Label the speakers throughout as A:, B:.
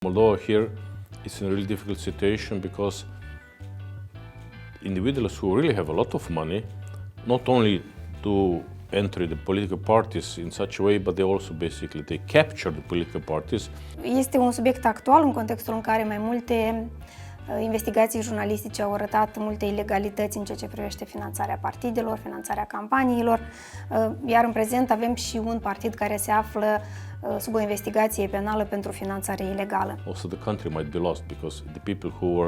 A: Moldova here is in a really difficult situation because individuals who really have a lot of money not only do enter the political parties in such a way, but they capture the political parties.
B: Este un subiect actual în contextul în care mai multe investigații jurnalistice au arătat multe ilegalități în ceea ce privește finanțarea partidelor, finanțarea campaniilor, iar în prezent avem și un partid care se află sub o investigație penală pentru finanțare ilegală.
A: Also the country might be lost because the people who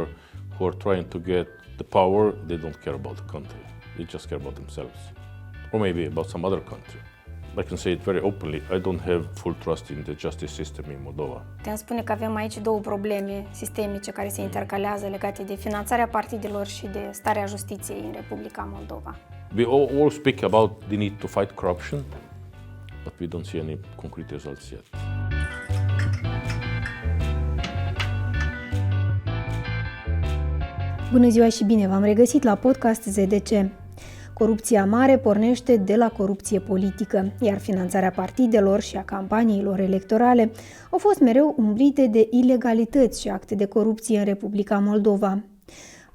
A: are trying to get the power, they don't care about the country. They just care about themselves. Or maybe about some other country. I can say it very openly, I don't have full trust in the justice system in Moldova.
B: Putem spune că avem aici două probleme sistemice care se intercalează legate de finanțarea partidelor și de starea justiției în Republica Moldova.
A: We all speak about the need to fight corruption, but we don't see any concrete results yet.
B: Bună ziua și bine v-am regăsit la Podcast ZdCe. Corupția mare pornește de la corupție politică, iar finanțarea partidelor și a campaniilor electorale au fost mereu umbrite de ilegalități și acte de corupție în Republica Moldova.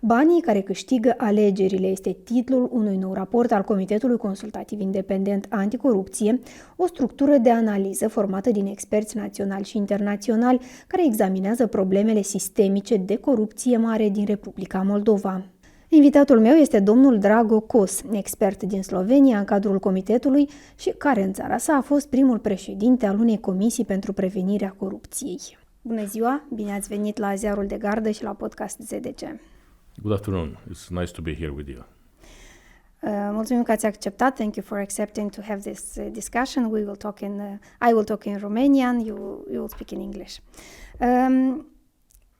B: Banii care câștigă alegerile este titlul unui nou raport al Comitetului Consultativ independent Anticorupție, o structură de analiză formată din experți naționali și internaționali care examinează problemele sistemice de corupție mare din Republica Moldova. Invitatul meu este domnul Drago Kos, expert din Slovenia în cadrul Comitetului și care în țara sa a fost primul președinte al unei comisii pentru prevenirea corupției. Bună ziua, bine ați venit la Ziarul de Gardă și la Podcast ZdCe.
A: Good afternoon. It's nice to be here with you.
B: Mulțumim că ați acceptat. Thank you for accepting to have this discussion. I will talk in Romanian, you will speak in English.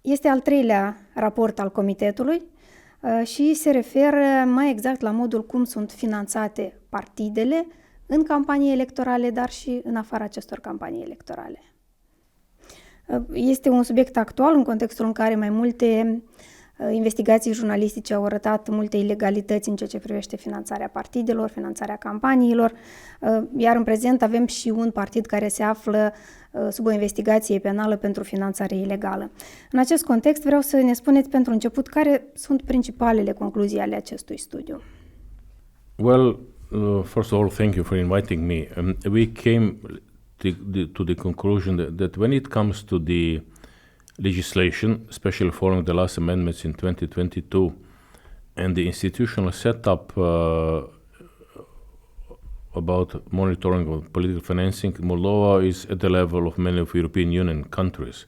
B: Este al treilea raport al Comitetului și se referă mai exact la modul cum sunt finanțate partidele în campanii electorale, dar și în afara acestor campanii electorale. Este un subiect actual în contextul în care mai multe investigații jurnalistice au arătat multe ilegalități în ceea ce privește finanțarea partidelor, finanțarea campaniilor, iar în prezent avem și un partid care se află sub o investigație penală pentru finanțare ilegală. În acest context vreau să ne spuneți pentru început care sunt principalele concluzii ale acestui studiu.
A: Well, first of all, thank you for inviting me. We came to the conclusion that when it comes to the legislation, especially following the last amendments in 2022, and the institutional setup about monitoring of political financing, Moldova is at the level of many of European Union countries.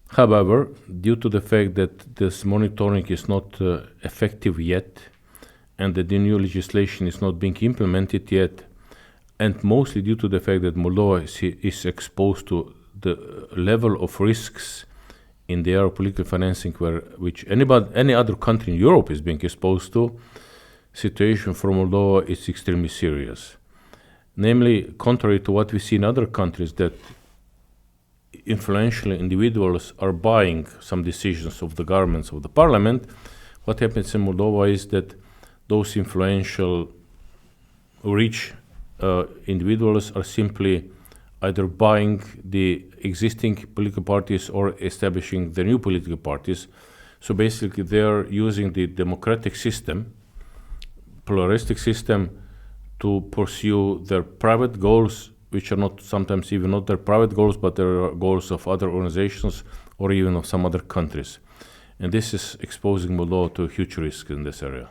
A: However, due to the fact that this monitoring is not effective yet, and that the new legislation is not being implemented yet, and mostly due to the fact that Moldova is exposed to the level of risks in the area of political financing which any other country in Europe is being exposed to, situation for Moldova is extremely serious. Namely, contrary to what we see in other countries, that influential individuals are buying some decisions of the governments, of the parliament, what happens in Moldova is that those influential, rich individuals are simply either buying the existing political parties or establishing the new political parties. So basically they are using the democratic system, pluralistic system, to pursue their private goals, which are not sometimes even not their private goals, but their goals of other organizations or even of some other countries. And this is exposing Moldova to a huge risk in this area.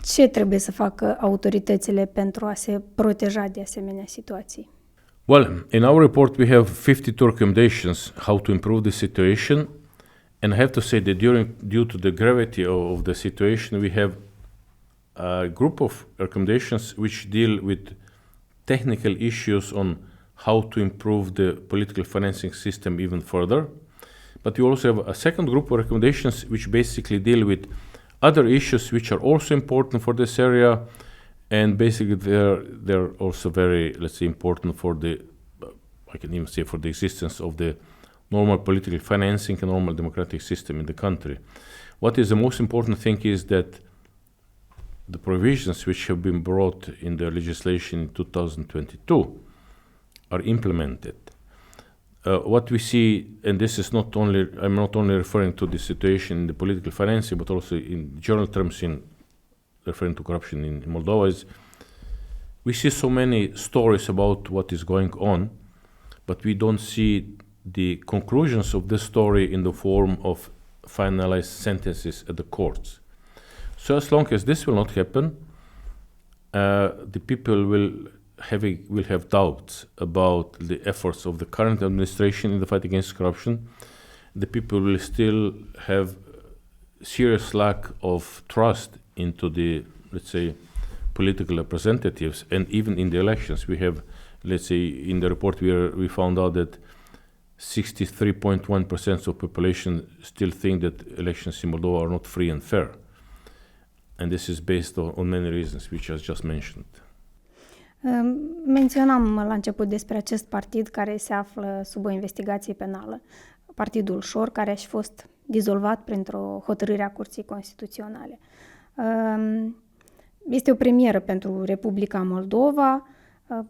B: Ce trebuie să facă autoritățile pentru a se proteja de asemenea situații?
A: Well, in our report we have 52 recommendations how to improve the situation, and I have to say that due to the gravity of the situation, we have a group of recommendations which deal with technical issues on how to improve the political financing system even further. But we also have a second group of recommendations which basically deal with other issues which are also important for this area, and basically they're also very, let's say, important for the, I can even say, for the existence of the normal political financing and normal democratic system in the country. What is the most important thing is that the provisions which have been brought in the legislation in 2022 are implemented. what we see, and this is not only, I'm not only referring to the situation in the political financing, but also in general terms in referring to corruption in Moldova, is we see so many stories about what is going on, but we don't see the conclusions of this story in the form of finalized sentences at the courts. So as long as this will not happen, the people will have doubts about the efforts of the current administration in the fight against corruption. The people will still have serious lack of trust into the, let's say, political representatives, and even in the elections. We have, let's say, in the report we found out that 63.1% of population still think that elections in Moldova are not free and fair. And this is based on many reasons, which I just mentioned.
B: Menționam la început despre acest partid care se află sub o investigație penală, partidul Șor, care a și fost dizolvat printr-o hotărâre a Curții Constituționale. Este o premieră pentru Republica Moldova,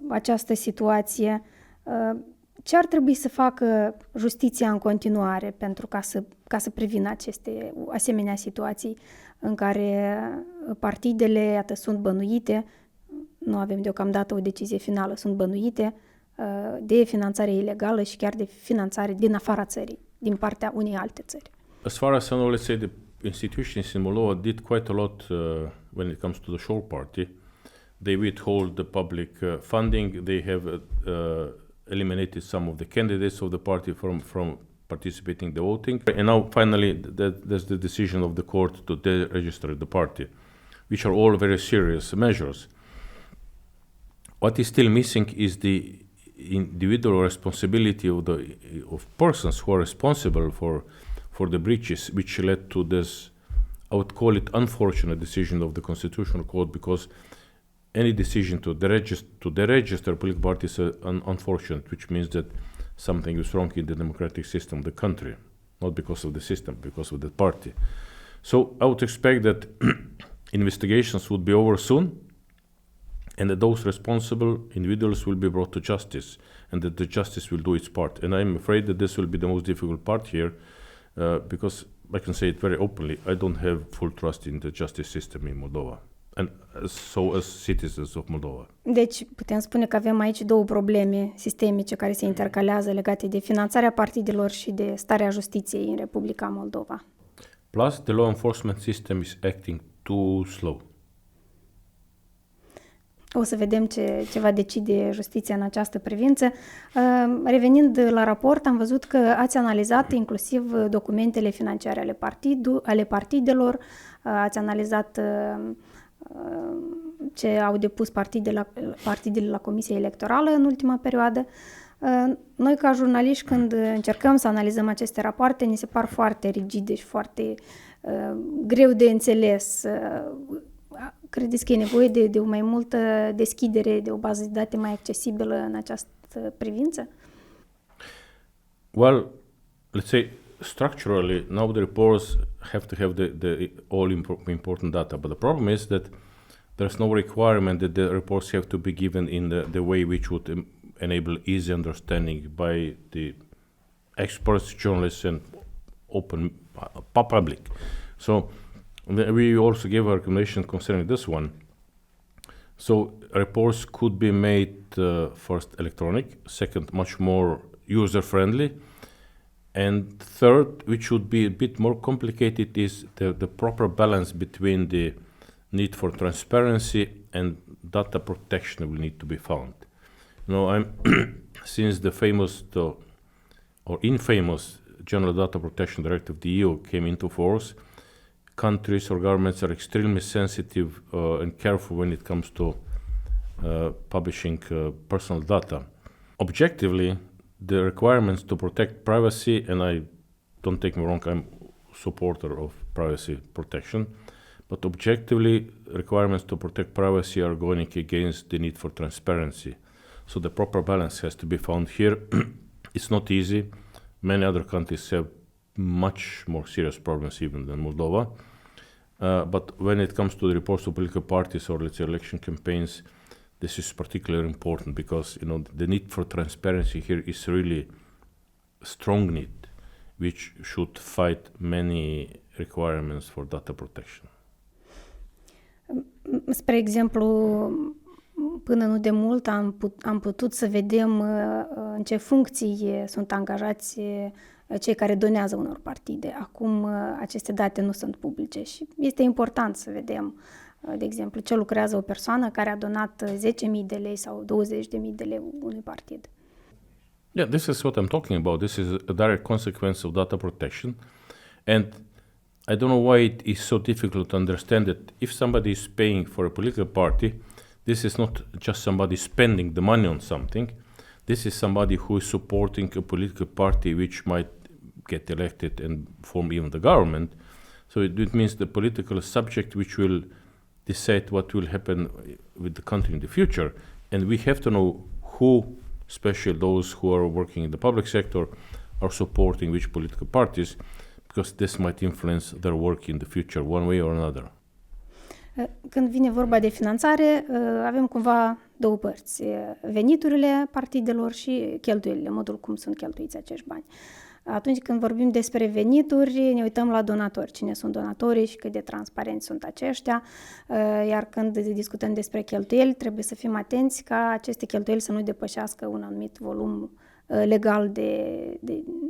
B: această situație. Ce ar trebui să facă justiția în continuare pentru ca să prevină aceste asemenea situații în care partidele, iată, sunt bănuite, nu avem deocamdată o decizie finală, sunt bănuite de finanțare ilegală și chiar de finanțare din afara țării, din partea unei alte țări?
A: As far as I know, let's say the institutions in Moldova did quite a lot when it comes to the Shore Party. They withhold the public funding. They have eliminated some of the candidates of the party from participating in the voting. And now finally there's the decision of the court to deregister the party, which are all very serious measures. What is still missing is the individual responsibility of persons who are responsible for the breaches, which led to this, I would call it, unfortunate decision of the Constitutional Court, because any decision to deregister a political party is unfortunate, which means that something is wrong in the democratic system of the country, not because of the system, because of the party. So I would expect that investigations would be over soon, and that those responsible individuals will be brought to justice, and that the justice will do its part. And I'm afraid that this will be the most difficult part here, because I can say it very openly, I don't have full trust in the justice system in Moldova, and so as citizens of Moldova.
B: Deci putem spune că avem aici două probleme sistemice care se intercalează legate de finanțarea partidelor și de starea justiției în Republica Moldova.
A: Plus, the law enforcement system is acting too slow.
B: O să vedem ce va decide justiția în această privință. Revenind la raport, am văzut că ați analizat inclusiv documentele financiare ale partidelor, ați analizat ce au depus partidele la Comisia Electorală în ultima perioadă. Noi, ca jurnaliști, când încercăm să analizăm aceste rapoarte, ni se par foarte rigide și foarte greu de înțeles. Credeți că e nevoie de o mai multă deschidere, de o bază de date mai accesibilă în această privință?
A: Well, let's say structurally, now the reports have to have the all important data, but the problem is that there's no requirement that the reports have to be given in the way which would enable easy understanding by the experts, journalists, and open public. So we also gave a recommendation concerning this one. So reports could be made first electronic, second much more user-friendly, and third, which would be a bit more complicated, is the proper balance between the need for transparency and data protection will need to be found. You know, since the famous or infamous General Data Protection Directive of the EU came into force, countries or governments are extremely sensitive and careful when it comes to publishing personal data. Objectively, the requirements to protect privacy, and don't take me wrong, I'm a supporter of privacy protection, but objectively, requirements to protect privacy are going against the need for transparency. So the proper balance has to be found here. It's not easy. Many other countries have much more serious problems even than Moldova. But when it comes to the reports of political parties or, let's say, election campaigns, this is particularly important because, you know, the need for transparency here is really strong need which should fight many requirements for data protection.
B: Spre exemplu, până nu de mult am putut să vedem în ce funcții sunt angajați cei care donează unor partide. Acum aceste date nu sunt publice și este important să vedem, de exemplu, ce lucrează o persoană care a donat 10.000 de lei sau 20.000 de lei unui partid.
A: Yeah, this is what I'm talking about. This is a direct consequence of data protection. And I don't know why it is so difficult to understand that if somebody is paying for a political party, this is not just somebody spending the money on something. This is somebody who is supporting a political party which might get elected and form even the government. So it means the political subject which will decide what will happen with the country in the future. And we have to know who, especially those who are working in the public sector, are supporting which political parties, because this might influence their work in the future one way or another.
B: Când vine vorba de finanțare, avem cumva două părți. Veniturile partidelor și cheltuielile, modul cum sunt cheltuiți acești bani. Atunci când vorbim despre venituri, ne uităm la donatori, cine sunt donatorii și cât de transparenți sunt aceștia, iar când discutăm despre cheltuieli, trebuie să fim atenți ca aceste cheltuieli să nu depășească un anumit volum legal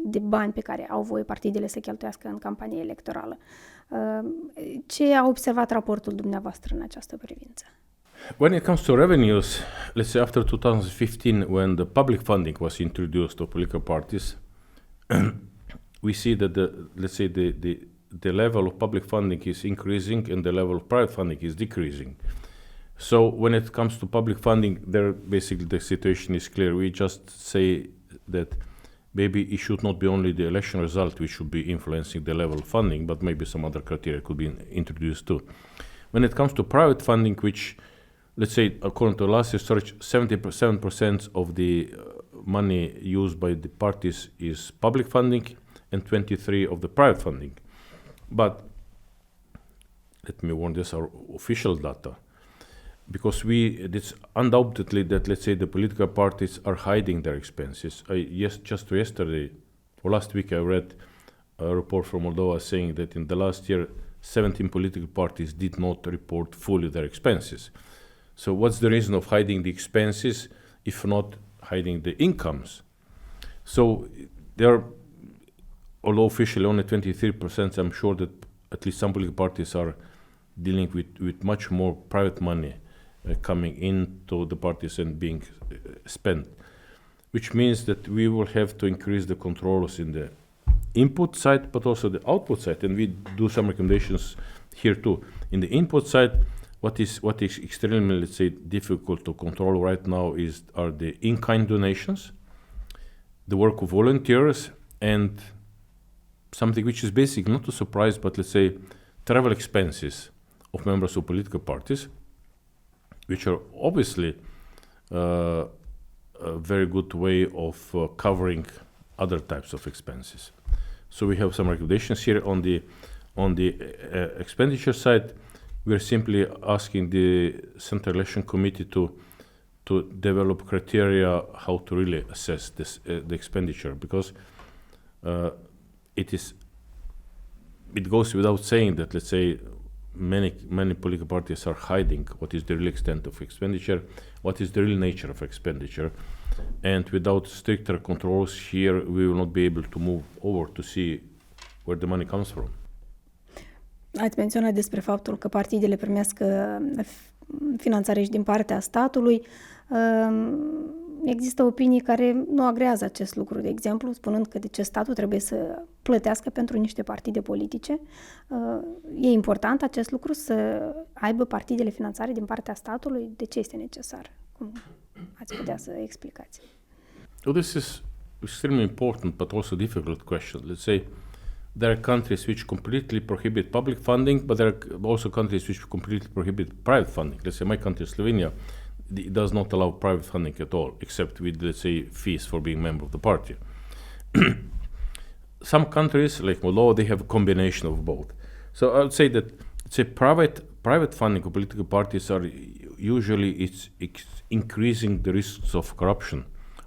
B: de bani pe care au voie partidele să cheltuiască în campanie electorală. Ce a observat raportul dumneavoastră în această privință?
A: When it comes to revenues, let's say after 2015, when the public funding was introduced to political parties, we see that the level of public funding is increasing and the level of private funding is decreasing. So when it comes to public funding, there basically the situation is clear. We just say that maybe it should not be only the election result which should be influencing the level of funding, but maybe some other criteria could be introduced too. When it comes to private funding, which, let's say, according to last research, 77% of the money used by the parties is public funding and 23% of the private funding. But let me warn, these are official data, because it's undoubtedly that, let's say, the political parties are hiding their expenses. Just yesterday or last week I read a report from Moldova saying that in the last year 17 political parties did not report fully their expenses. So what's the reason of hiding the expenses if not hiding the incomes? So there are, although officially only 23%, I'm sure that at least some political parties are dealing with much more private money coming into the parties and being spent, which means that we will have to increase the controls in the input side, but also the output side, and we do some recommendations here too. In the input side, what is extremely, let's say, difficult to control right now are the in-kind donations, the work of volunteers, and something which is basic, not a surprise, but let's say travel expenses of members of political parties, which are obviously a very good way of covering other types of expenses. So we have some recommendations here on the expenditure side. We're simply asking the Central Election Committee to develop criteria how to really assess this the expenditure, because it goes without saying that, let's say, many political parties are hiding what is the real extent of expenditure, what is the real nature of expenditure, and without stricter controls here, we will not be able to move over to see where the money comes from.
B: Ați menționat despre faptul că partidele primesc finanțare și din partea statului. Există opinii care nu agrează acest lucru, de exemplu, spunând că de ce statul trebuie să plătească pentru niște partide politice. E important acest lucru să aibă partidele finanțare din partea statului? De ce este necesar? Cum ați putea să explicați?
A: Well, this is extremely important but also difficult question. Let's say there are countries which completely prohibit public funding, but there are also countries which completely prohibit private funding. Let's say my country, Slovenia, it does not allow private funding at all, except with, let's say, fees for being a member of the party. Some countries, like Moldova, they have a combination of both. So I would say that, let's say, private funding of political parties are usually increasing the risks of corruption,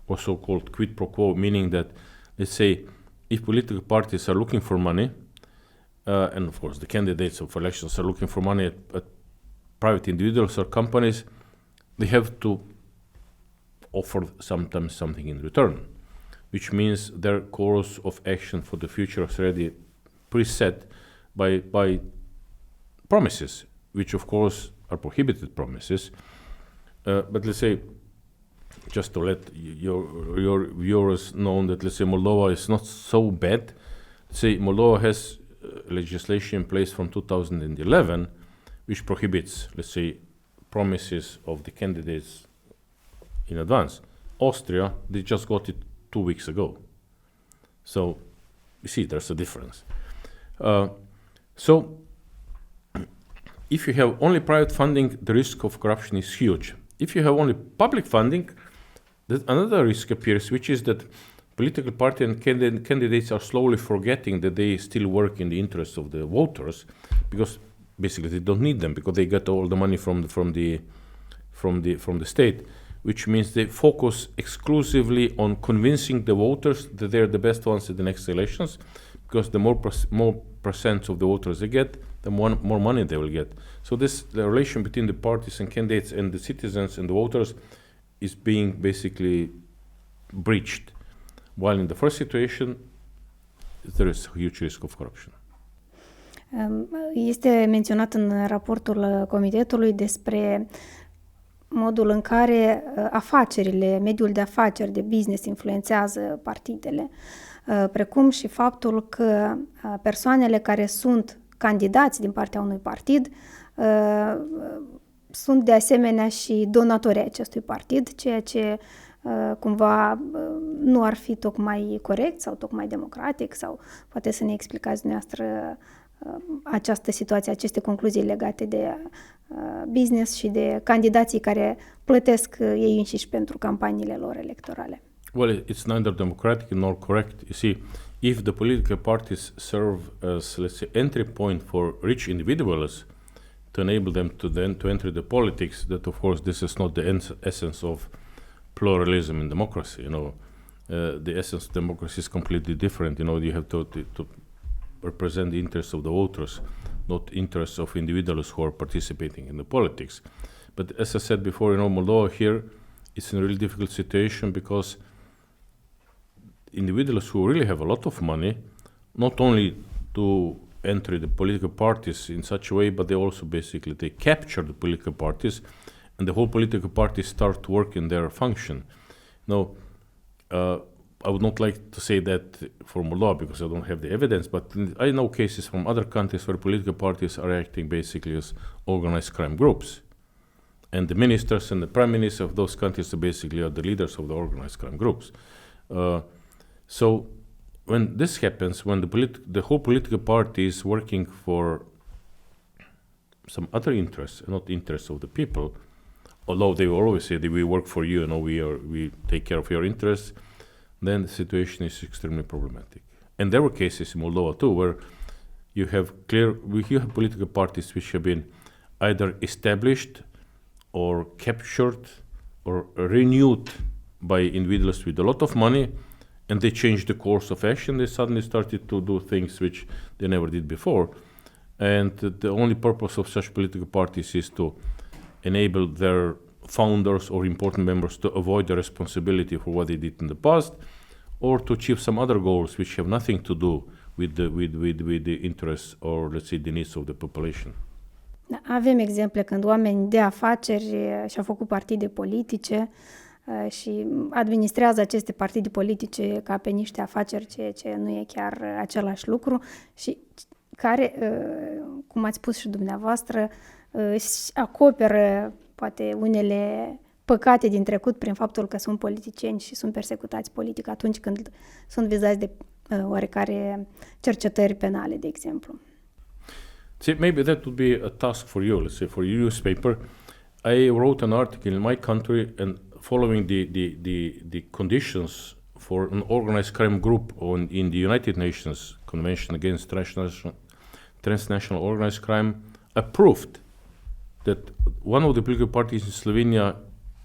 A: or so-called quid pro quo, meaning that, let's say, if political parties are looking for money, and of course the candidates of elections are looking for money at private individuals or companies, they have to offer sometimes something in return, which means their course of action for the future is already preset by promises, which of course are prohibited promises. But let's say, just to let your viewers know that, let's say, Moldova is not so bad. Let's say Moldova has legislation in place from 2011, which prohibits, let's say, promises of the candidates in advance. Austria, they just got it 2 weeks ago. So, you see, there's a difference. So, if you have only private funding, the risk of corruption is huge. If you have only public funding, another risk appears, which is that political party and candidates are slowly forgetting that they still work in the interests of the voters, because basically they don't need them, because they get all the money from the state, which means they focus exclusively on convincing the voters that they're the best ones at the next elections, because the more percent of the voters they get, the more money they will get. So the relation between the parties and candidates and the citizens and the voters is being basically breached. While in the first situation, there is a huge risk of corruption.
B: Este menționat în raportul Comitetului despre modul în care afacerile, mediul de afaceri, de business influențează partidele, precum și faptul că persoanele care sunt candidați din partea unui partid sunt de asemenea și donatorii acestui partid, ceea ce cumva nu ar fi tocmai corect sau tocmai democratic, sau poate să ne explicați dumneavoastră această situație, aceste concluzii legate de business și de candidații care plătesc ei înșiși pentru campaniile lor electorale.
A: Well, it's neither democratic nor correct. You see, if the political parties serve as, let's say, entry point for rich individuals to enable them to enter the politics, that of course this is not the essence of pluralism in democracy. The essence of democracy is completely different. You have to represent the interests of the voters, not interests of individuals who are participating in the politics. But as I said before, Moldova here is in a really difficult situation, because individuals who really have a lot of money not only do enter the political parties in such a way, but they also basically they capture the political parties, and the whole political parties start to work in their function. I would not like to say that for Moldova because I don't have the evidence, but I know cases from other countries where political parties are acting basically as organized crime groups. And the ministers and the prime minister of those countries basically are the leaders of the organized crime groups. So when this happens, when the whole political party is working for some other interests, not interests of the people, although they will always say that we work for you, we take care of your interests, then the situation is extremely problematic. And there were cases in Moldova too, where you have political parties which have been either established or captured or renewed by individuals with a lot of money, and they changed the course of action. They suddenly started to do things which they never did before. And the only purpose of such political parties is to enable their founders or important members to avoid the responsibility for what they did in the past, or to achieve some other goals which have nothing to do with the interests or, let's say, the needs of the population.
B: Avem exemple când oameni de afaceri și-au făcut partide politice și administrează aceste partide politice ca pe niște afaceri, ceea ce nu e chiar același lucru și care, cum ați spus și dumneavoastră, acoperă poate unele păcate din trecut prin faptul că sunt politicieni și sunt persecutați politic atunci când sunt vizați de oarecare cercetări penale, de exemplu.
A: See, maybe that would be a task for you, let's say, for your newspaper. I wrote an article in my country, and following the conditions for an organized crime group in the United Nations Convention Against Transnational Organized Crime, approved that one of the political parties in Slovenia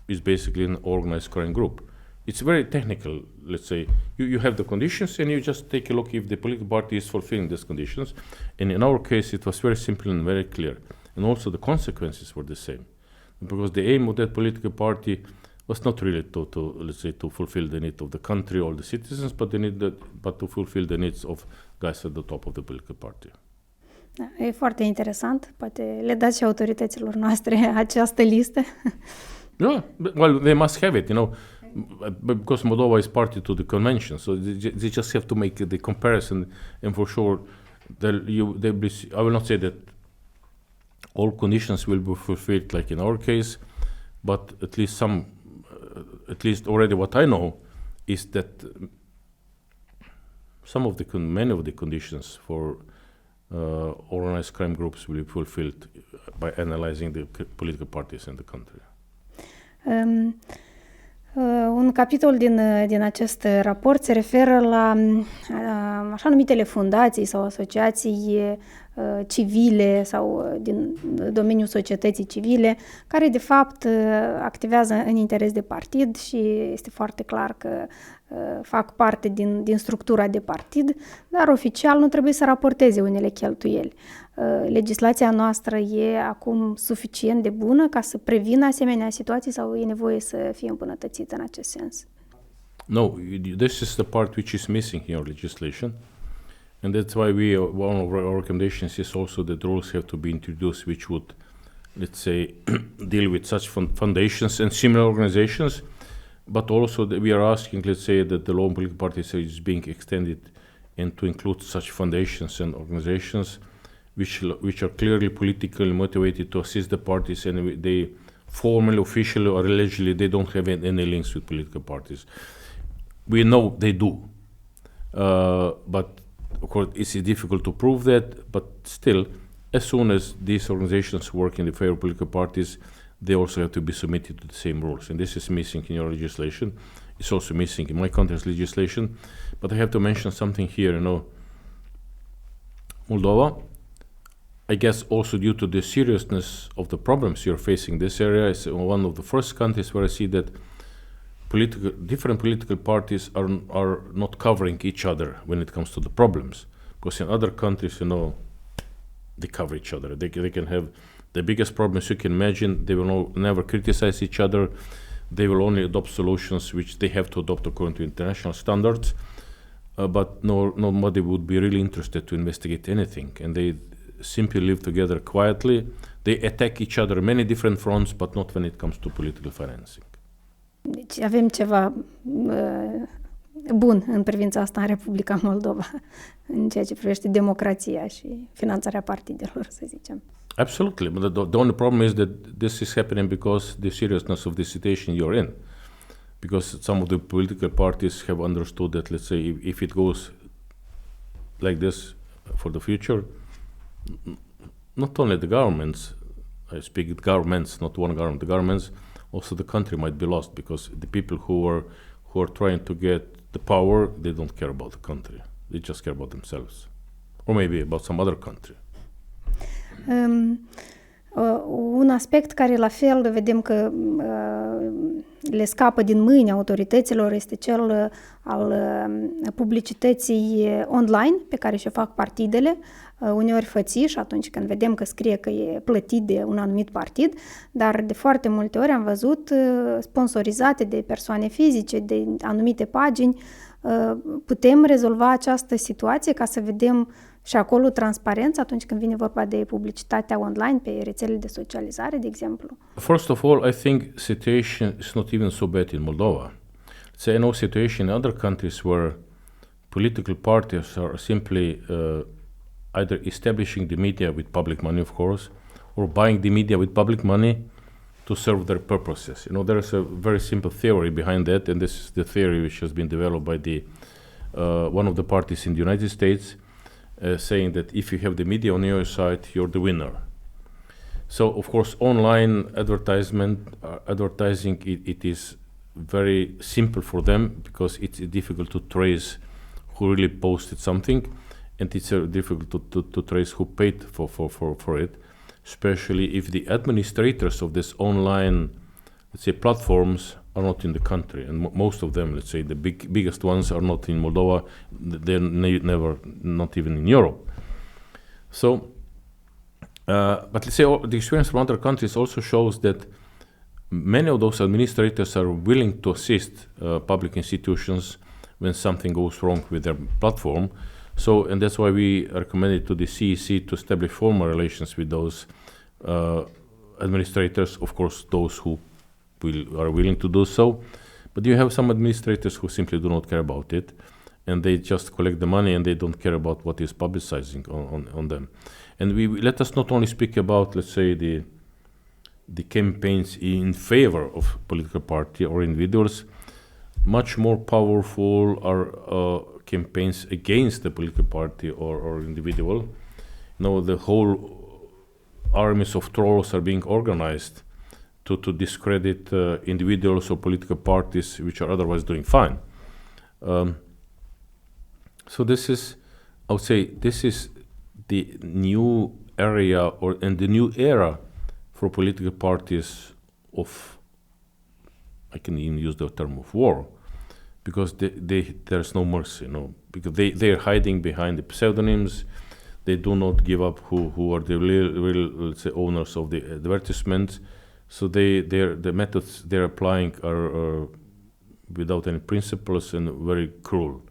A: is basically an organized crime group. It's very technical. let's say, you have the conditions and you just take a look if the political party is fulfilling these conditions. And in our case, it was very simple and very clear. And also the consequences were the same. Because the aim of that political party was not really to fulfill the need of the country or the citizens, but to fulfill the needs of guys at the top of the political party.
B: E foarte interesant. Poate le dați și autorităților noastre această listă.
A: Yeah, well, they must have it, because Moldova is party to the convention, so they just have to make the comparison, and for sure, I will not say that all conditions will be fulfilled like in our case, but at least already what I know is that many of the conditions for organized crime groups will be fulfilled by analyzing the political parties in the country.
B: Un capitol din acest raport se referă la așa numitele fundații sau asociații civile sau din domeniul societății civile, care de fapt activează în interes de partid și este foarte clar că fac parte din structura de partid, dar oficial nu trebuie să raporteze unele cheltuieli. Legislația noastră e acum suficient de bună ca să prevină asemenea situații sau e nevoie să fie îmbunătățită în acest sens?
A: No, this is the part which is missing in our legislation. And that's why one of our recommendations is also that rules have to be introduced which would, let's say, deal with such foundations and similar organizations, but also that we are asking, let's say, that the law on political parties is being extended and to include such foundations and organizations which are clearly politically motivated to assist the parties, and they formally, officially, or allegedly they don't have any links with political parties. We know they do, but of course it's difficult to prove that, but still, as soon as these organizations work in the favor of political parties, they also have to be submitted to the same rules. And this is missing in your legislation. It's also missing in my country's legislation. But I have to mention something here, Moldova, I guess also due to the seriousness of the problems you're facing, this area is one of the first countries where I see that different political parties are not covering each other when it comes to the problems. Because in other countries, they cover each other. They can have the biggest problems you can imagine. They will never criticize each other. They will only adopt solutions which they have to adopt according to international standards. But nobody would be really interested to investigate anything. And they simply live together quietly. They attack each other on many different fronts, but not when it comes to political financing.
B: Deci avem ceva bun în privința asta în Republica Moldova, în ceea ce privește democrația și finanțarea partidelor, să zicem.
A: Absolutely, but the only problem is that this is happening because the seriousness of the situation you're in. Because some of the political parties have understood that, let's say, if it goes like this for the future, not only the governments, I speak governments, not one government, the governments, also the country might be lost because the people who are trying to get the power, they don't care about the country. They just care about themselves. Or maybe about some other country.
B: Un aspect care la fel vedem că le scapă din mâini autorităților este cel al publicității online pe care și-o fac partidele, uneori fățiș atunci când vedem că scrie că e plătit de un anumit partid, dar de foarte multe ori am văzut sponsorizate de persoane fizice, de anumite pagini. Putem rezolva această situație ca să vedem și acolo transparență atunci când vine vorba de publicitatea online pe rețelele de socializare, de exemplu?
A: First of all, I think situation is not even so bad in Moldova. Let's say I know situation in other countries where political parties are simply either establishing the media with public money, of course, or buying the media with public money to serve their purposes. There is a very simple theory behind that, and this is the theory which has been developed by one of the parties in the United States, saying that if you have the media on your side, you're the winner. So, of course, online advertising, it is very simple for them because it's difficult to trace who really posted something, and it's difficult to trace who paid for it, especially if the administrators of this online, let's say, platforms are not in the country, and most of them, let's say, the biggest ones are not in Moldova. They're never, not even in Europe. So, but let's say the experience from other countries also shows that many of those administrators are willing to assist public institutions when something goes wrong with their platform. So, and that's why we recommended to the CEC to establish formal relations with those administrators, of course, those who are willing to do so. But you have some administrators who simply do not care about it, and they just collect the money and they don't care about what is publicizing on them. And we let us not only speak about, let's say, the campaigns in favor of political party or individuals. Much more powerful are campaigns against the political party or individual. You know, the whole armies of trolls are being organized to discredit individuals or political parties which are otherwise doing fine. So this is, I would say, this is the new area and the new era for political parties of, I can even use the term of war, because there's no mercy, because they are hiding behind the pseudonyms. They do not give up who are the real, let's say, owners of the advertisements. So the methods they're applying are without any principles and very cruel.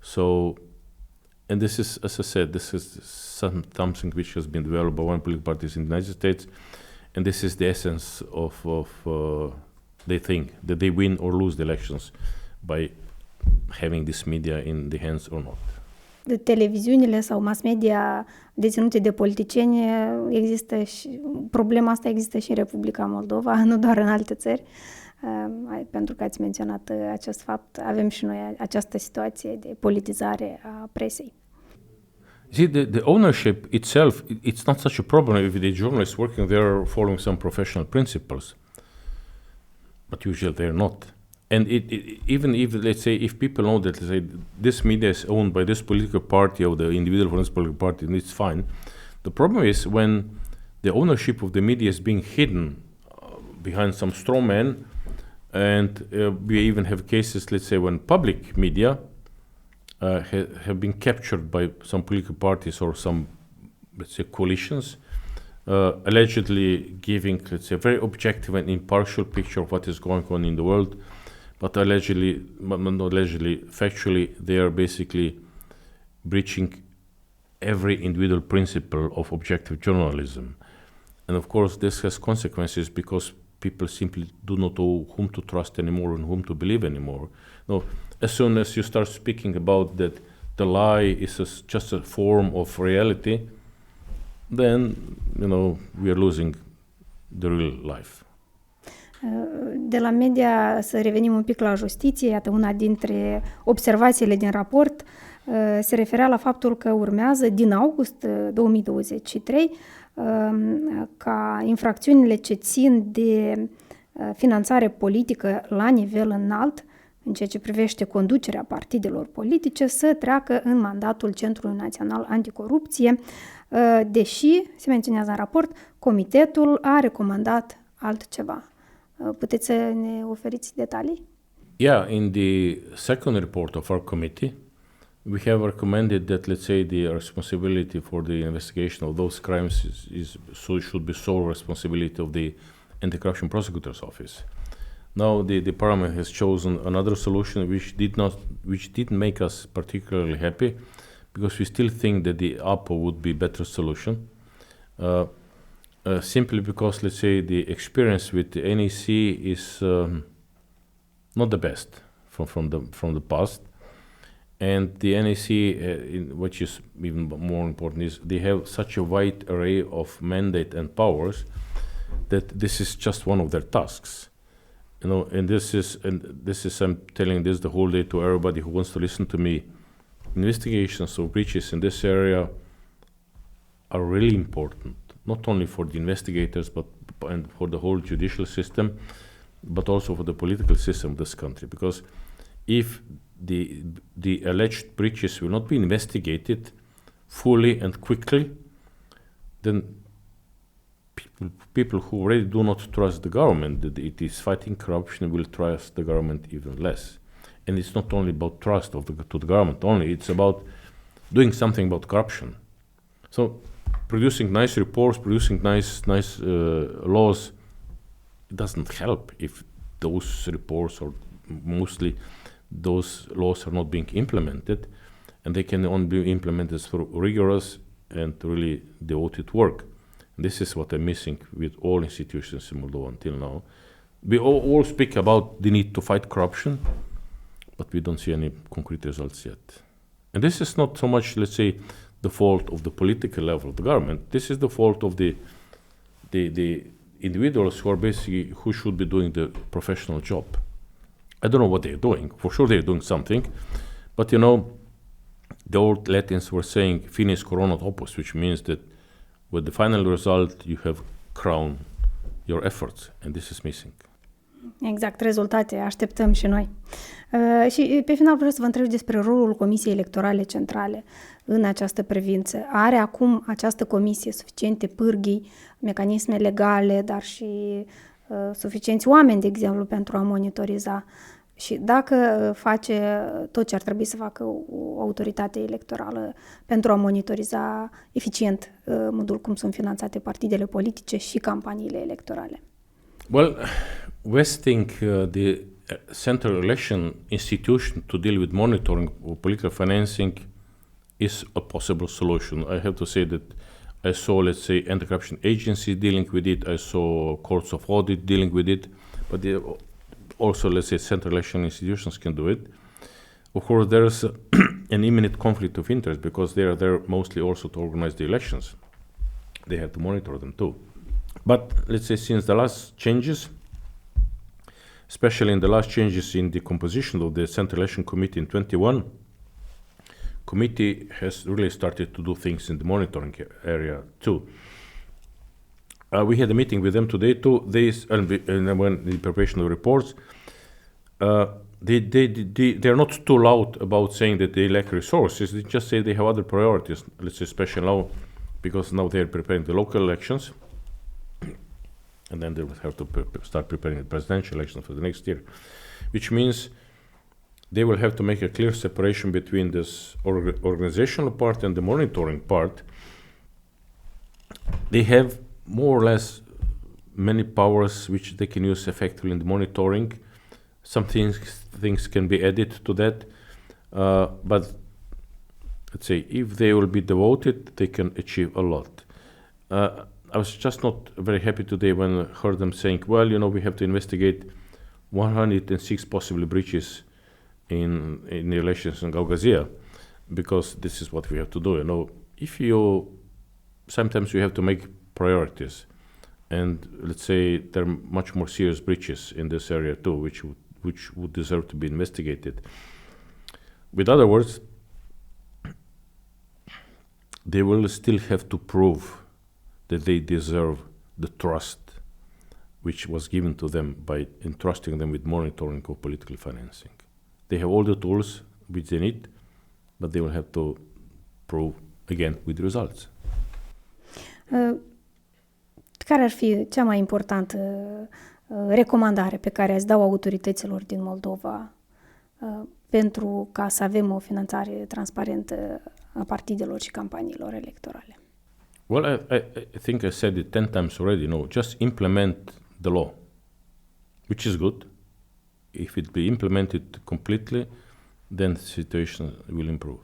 A: So, and this is, as I said, this is something which has been developed by one political parties in the United States, and this is the essence of they think that they win or lose the elections by having this media in the hands or not.
B: De televiziunile sau mass media deținute de politicieni există și problema asta există și în Republica Moldova, nu doar în alte țări. Pentru că ați menționat acest fapt, avem și noi această situație de politizare a presei.
A: See, the ownership itself, it's not such a problem if the journalists working there are following some professional principles. But usually they're not. And even if, let's say, if people know that, let's say, this media is owned by this political party or the individual from this political party, then it's fine. The problem is when the ownership of the media is being hidden behind some straw man, and we even have cases, let's say, when public media have been captured by some political parties or some, let's say, coalitions, allegedly giving, let's say, a very objective and impartial picture of what is going on in the world, but allegedly, not allegedly, factually, they are basically breaching every individual principle of objective journalism. And of course, this has consequences because people simply do not know whom to trust anymore and whom to believe anymore. No, as soon as you start speaking about that the lie is just a form of reality, then, we are losing the real life.
B: De la media să revenim un pic la justiție. Iată, una dintre observațiile din raport se referea la faptul că urmează din august 2023 ca infracțiunile ce țin de finanțare politică la nivel înalt, în ceea ce privește conducerea partidelor politice, să treacă în mandatul Centrului Național Anticorupție, deși, se menționează în raport, Comitetul a recomandat altceva. Puteți să ne oferiți detalii?
A: Yeah, in the second report of our committee, we have recommended that, let's say, the responsibility for the investigation of those crimes should be sole responsibility of the Anti-Corruption Prosecutor's Office. Now the Parliament has chosen another solution which didn't make us particularly happy, because we still think that the APO would be a better solution. Simply because, let's say, the experience with the NEC is not the best from the past, and the NEC, which is even more important, is they have such a wide array of mandate and powers that this is just one of their tasks. And this is I'm telling this the whole day to everybody who wants to listen to me. Investigations of breaches in this area are really important, not only for the investigators, and for the whole judicial system, but also for the political system of this country. Because if the alleged breaches will not be investigated fully and quickly, then people who already do not trust the government, that it is fighting corruption, will trust the government even less. And it's not only about trust to the government only, it's about doing something about corruption. So producing nice reports, producing nice laws, it doesn't help if those reports, or mostly those laws, are not being implemented, and they can only be implemented through rigorous and really devoted work. And this is what I'm missing with all institutions in Moldova until now. We all speak about the need to fight corruption, but we don't see any concrete results yet. And this is not so much, let's say, the fault of the political level of the government. This is the fault of the individuals who should be doing the professional job. I don't know what they're doing. For sure they're doing something. But the old Latins were saying finis coronat opus, which means that with the final result you have crowned your efforts, and this is missing.
B: Exact, rezultate așteptăm și noi. Și pe final vreau să vă întreb despre rolul Comisiei Electorale Centrale în această privință. Are acum această comisie suficiente pârghii, mecanisme legale, dar și suficienți oameni, de exemplu, pentru a monitoriza? Și dacă face tot ce ar trebui să facă o autoritate electorală pentru a monitoriza eficient modul cum sunt finanțate partidele politice și campaniile electorale?
A: Well, vesting the Central Election Institution to deal with monitoring of political financing is a possible solution. I have to say that I saw, let's say, anti-corruption agencies dealing with it. I saw courts of audit dealing with it. But also, let's say, Central Election institutions can do it. Of course, there is an imminent conflict of interest because they are there mostly also to organize the elections. They have to monitor them too. But let's say since the last changes, especially in the last changes in the composition of the Central Election Committee in 21, committee has really started to do things in the monitoring area too. We had a meeting with them today too. When the preparation of reports, they are not too loud about saying that they lack resources. They just say they have other priorities. Let's say especially now, because now they are preparing the local elections, and then they will have to start preparing the presidential election for the next year, which means they will have to make a clear separation between this organizational part and the monitoring part. They have more or less many powers which they can use effectively in the monitoring. Some things can be added to that, but let's say if they will be devoted, they can achieve a lot. I was just not very happy today when I heard them saying, well, we have to investigate 106 possible breaches in the elections in Gaugazia, because this is what we have to do. Sometimes you have to make priorities, and let's say there are much more serious breaches in this area too, which would deserve to be investigated. With other words, they will still have to prove that they deserve the trust which was given to them by entrusting them with monitoring of political financing. They have all the tools which they need, but they will have to prove again with results.
B: Care ar fi cea mai importantă recomandare pe care ați dau autorităților din Moldova pentru ca să avem o finanțare transparentă a partidelor și campaniilor electorale?
A: Well, I think I said it 10 times already. Just implement the law, which is good. If it be implemented completely, then the situation will improve.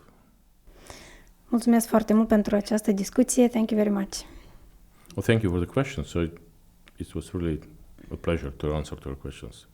B: Mulțumesc foarte mult pentru această discuție. Thank you very much.
A: Well, thank you for the questions. So it was really a pleasure to answer to your questions.